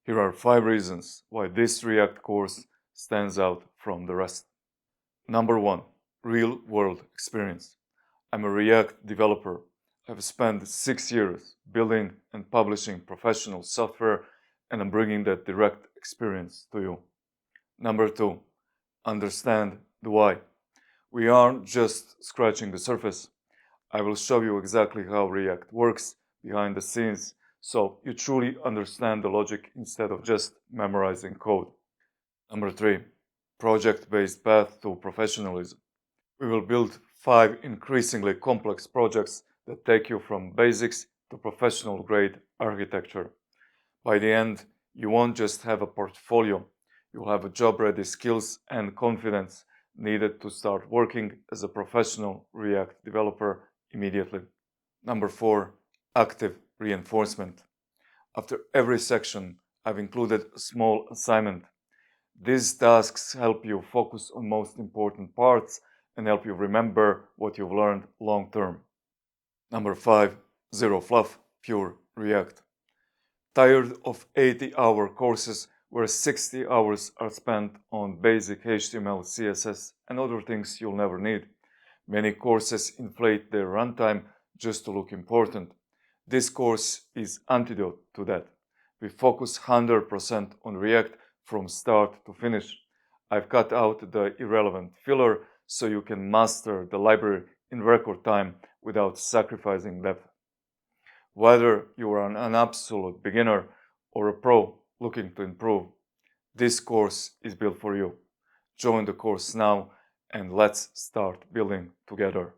Here are 5 reasons why this React course stands out from the rest. Number 1. Real-world experience. I'm a React developer. I've spent 6 years building and publishing professional software, and I'm bringing that direct experience to you. Number 2. Understand the why. We aren't just scratching the surface. I will show you exactly how React works behind the scenes so you truly understand the logic instead of just memorizing code. Number 3. Project-based path to professionalism. We will build 5 increasingly complex projects that take you from basics to professional-grade architecture. By the end, you won't just have a portfolio, you'll have job-ready skills and confidence needed to start working as a professional React developer immediately. Number 4. Active reinforcement. After every section, I've included a small assignment. These tasks help you focus on most important parts and help you remember what you've learned long term. Number 5. Zero fluff, pure React. Tired of 80-hour courses where 60 hours are spent on basic HTML, CSS, and other things you'll never need? Many courses inflate their runtime just to look important. This course is antidote to that. We focus 100% on React from start to finish. I've cut out the irrelevant filler so you can master the library in record time without sacrificing depth. Whether you are an absolute beginner or a pro looking to improve, this course is built for you. Join the course now and let's start building together.